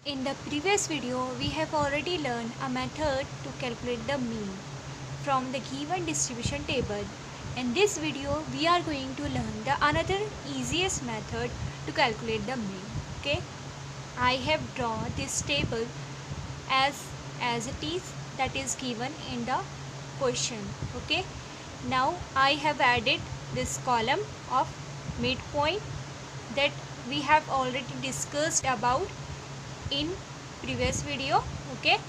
In the previous video, we have already learned a method to calculate the mean from the given distribution table. In this video, we are going to learn the another easiest method to calculate the mean. Okay, I have drawn this table as it is that is given in the question. Okay, now I have added this column of midpoint that we have already discussed about in previous video. Okay,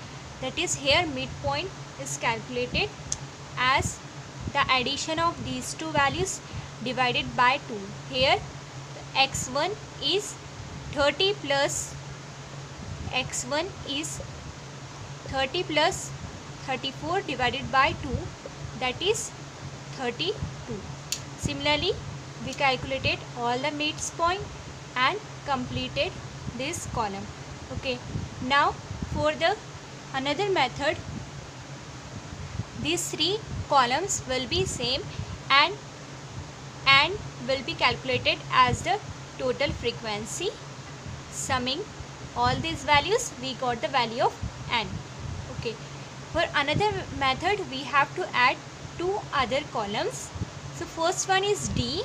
that is here midpoint is calculated as the addition of these two values divided by 2. Here x1 is 30 plus x1 is 30 plus 34 divided by 2, that is 32. Similarly, we calculated all the midpoint and completed this column. Okay, now for the another method, these three columns will be same and will be calculated as the total frequency. Summing all these values, we got the value of n. Okay, for another method we have to add two other columns. So first one is D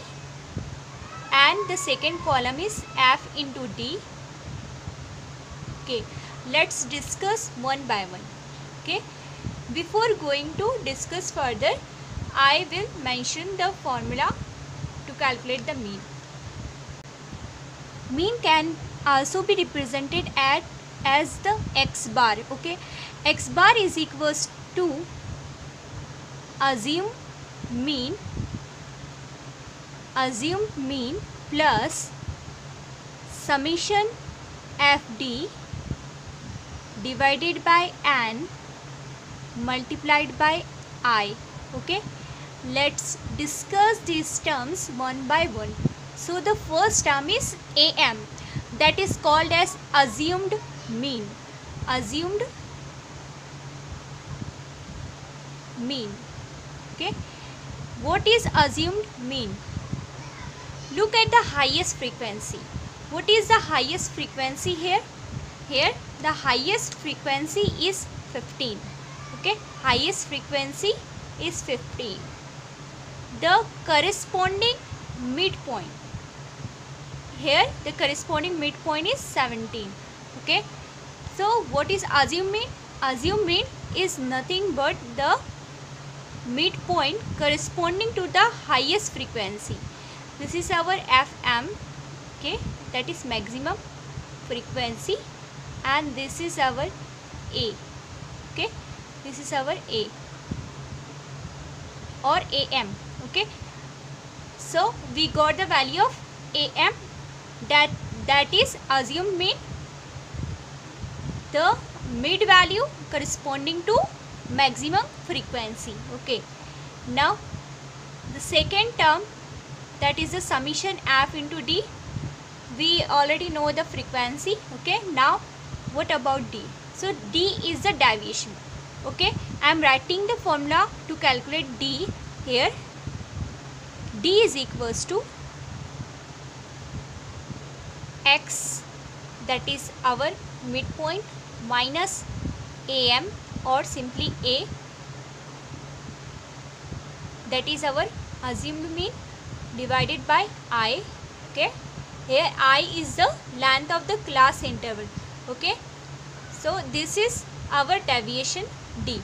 and the second column is F into D. Okay, let's discuss one by one. Okay, before going to discuss further, I will mention the formula to calculate the mean. Mean can also be represented as the x bar. Okay, x bar is equals to assumed mean plus summation fd divided by n multiplied by I. Okay, let's discuss these terms one by one. So the first term is am, that is called as assumed mean. Okay, what is assumed mean? Look at the highest frequency. What is the highest frequency here? Here the highest frequency is 15. Okay, highest frequency is 15. The corresponding midpoint, here the corresponding midpoint is 17. Okay, so what is assumed mean? Assumed mean is nothing but the midpoint corresponding to the highest frequency. This is our FM. Okay, that is maximum frequency, and this is our A. Okay, this is our A or AM. Okay, so we got the value of AM, that is assumed mean, the mid value corresponding to maximum frequency. Okay, now the second term, that is the summation F into D. We already know the frequency. Okay, now what about D? So D is the deviation. Okay, I am writing the formula to calculate D here. D is equals to x, that is our midpoint, minus AM or simply A, that is our assumed mean, divided by I. Okay, here I is the length of the class interval. Okay, so this is our deviation D.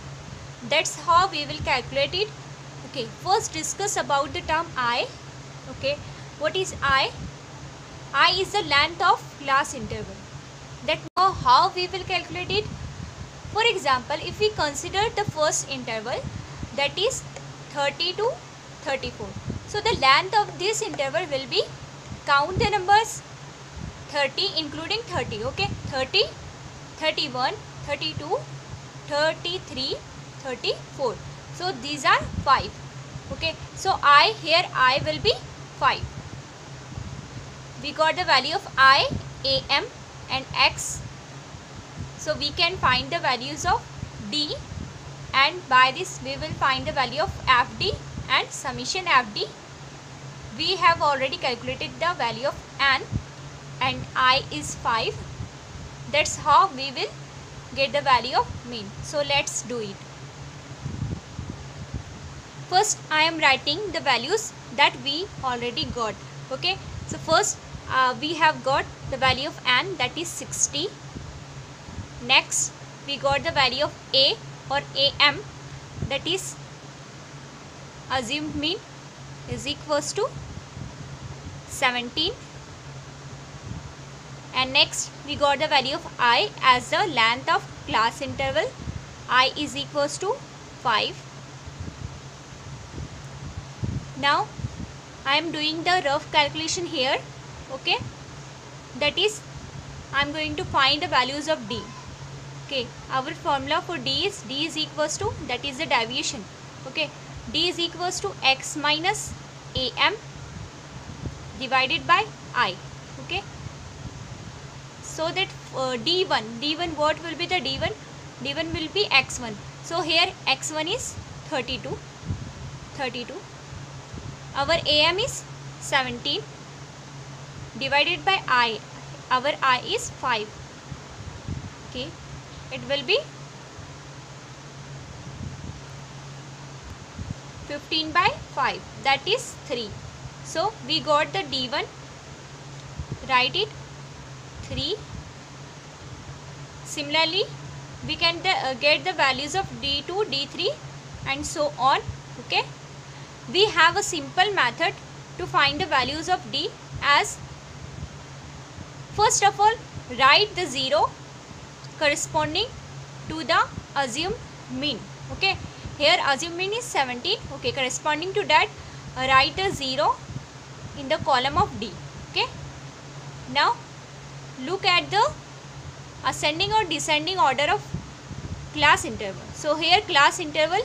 That's how we will calculate it. Okay, first discuss about the term I. Okay, what is I? I is the length of class interval. That now how we will calculate it? For example, if we consider the first interval, that is 30 to 34. So the length of this interval will be, count the numbers, 30 including 30. Okay, 30, 31, 32, 33, 34. So these are 5. Okay, so I here I will be 5. We got the value of I, AM and X. So we can find the values of D, and by this we will find the value of FD and summation FD. We have already calculated the value of N and I is 5. That's how we will get the value of mean. So let's do it. First I am writing the values that we already got. Okay, so first we have got the value of n, that is 60. Next we got the value of a or am, that is assumed mean, is equals to 17. And next we got the value of I as the length of class interval. I is equals to 5. Now I am doing the rough calculation here. Okay, that is I am going to find the values of d. Okay, our formula for d is equals to, that is the deviation. Okay, d is equals to x minus am divided by I. Okay, so that d1 what will be the d1? d1 will be x1. So here x1 is 32. Our am is 17 divided by I. Our I is 5. Okay, it will be 15 by 5, that is 3. So we got the d1, write it 3. Similarly we can get the values of d2, d3 and so on. Okay, we have a simple method to find the values of d, as first of all write the 0 corresponding to the assumed mean. Okay, here assumed mean is 17. Okay, corresponding to that write a 0 in the column of d. Okay, now look at the ascending or descending order of class interval. So here class interval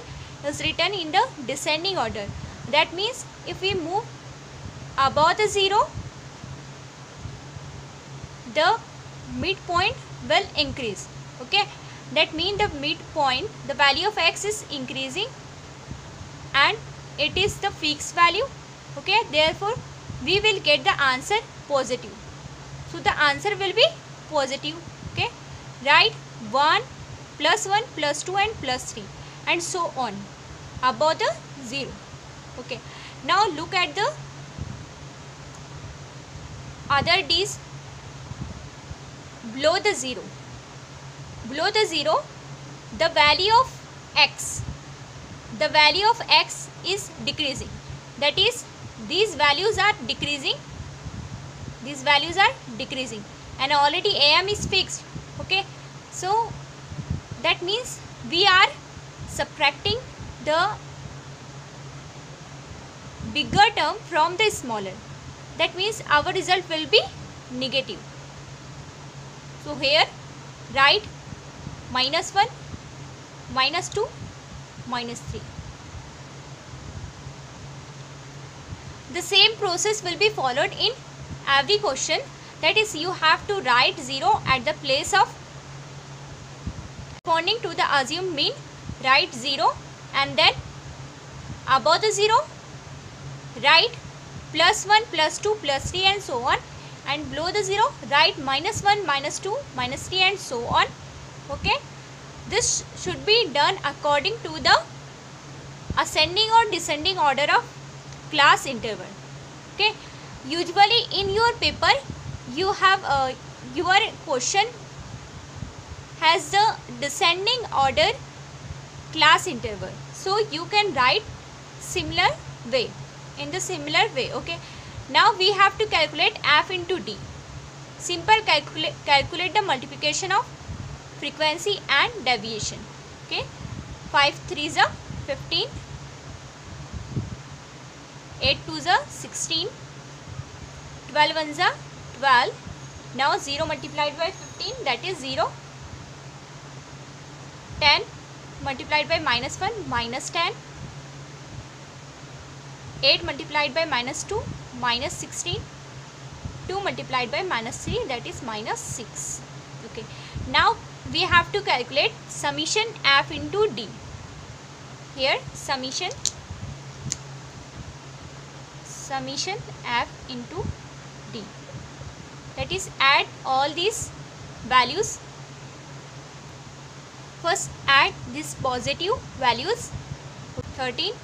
is written in the descending order. That means if we move above the 0, the midpoint will increase. Okay, that means the midpoint, the value of x is increasing and it is the fixed value. Okay, therefore we will get the answer positive. So the answer will be positive. Okay, write 1 plus 1 plus 2 and plus 3 and so on above the 0. Okay, now look at the other d's below the 0. Below the 0, the value of x is decreasing. That is, these values are decreasing. And already am is fixed. Okay, so that means we are subtracting the bigger term from the smaller. That means our result will be negative. So here write -1, -2, -3. The same process will be followed in every question. That is, you have to write 0 at the place of corresponding to the assumed mean. Write 0 and then above the 0 write +1, +2, +3 and so on, and below the 0 write -1, -2, -3 and so on. Okay, this should be done according to the ascending or descending order of class interval. Okay, usually in your paper you have your question has the descending order class interval, so you can write similar way, in the similar way. Okay, now we have to calculate f into d. Simple calculate the multiplication of frequency and deviation. Okay, 5 3s are 15, 8 2s are 16, 12 1s are 12. Now 0 multiplied by 15, that is 0. 10 multiplied by -1, -10. 8 multiplied by -2, -16. 2 multiplied by -3, that is -6. Okay, now we have to calculate summation f into d. Here summation f into d, that is add all these values. First add this positive values, 13,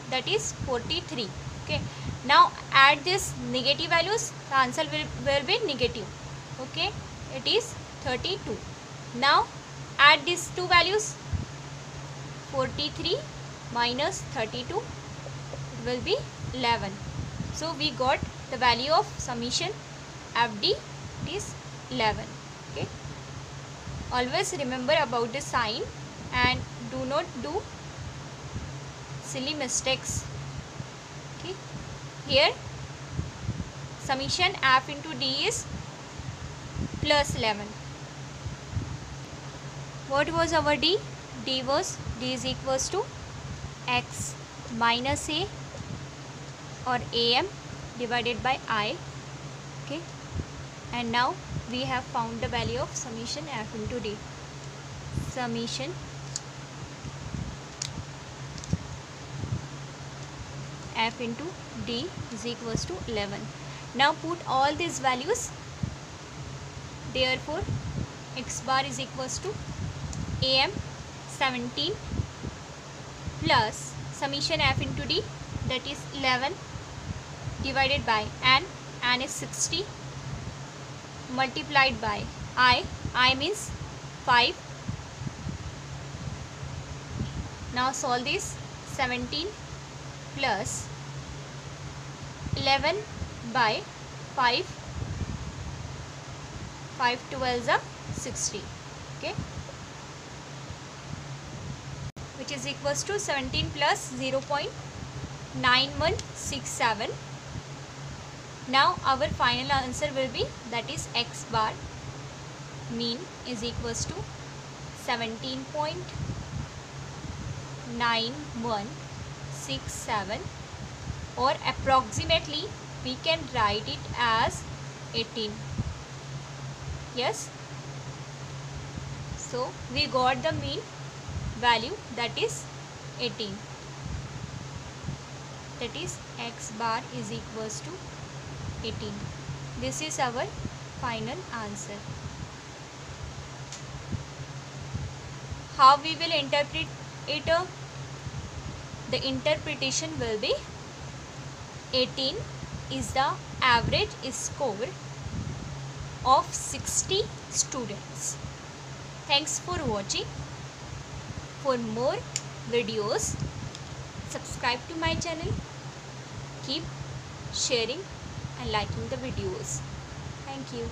that is 43. Okay, now add this negative values, the answer will be negative. Okay, it is 32. Now add these two values, 43 minus 32, it will be 11. So we got the value of summation FD, it is 11. Okay, always remember about the sign and do not do silly mistakes. Okay, here summation F into D is plus 11. What was our D? D is equals to x minus a or am divided by I. Okay, and now we have found the value of summation F into D. Summation F into D is equals to 11. Now put all these values. Therefore x bar is equals to am 17 plus summation F into D, that is 11, divided by n is 60, multiplied by I means 5. Now solve this. 17 plus 11 by 5, 5 12 is 60. Okay, which is equals to 17 plus 0.9167. Now our final answer will be, that is x bar mean is equals to 17.9167, or approximately we can write it as 18. Yes, so we got the mean value, that is 18. That is x bar is equals to 18. This is our final answer. How we will interpret it? The interpretation will be 18 is the average score of 60 students. Thanks for watching. For more videos, subscribe to my channel. Keep sharing and liking the videos. Thank you.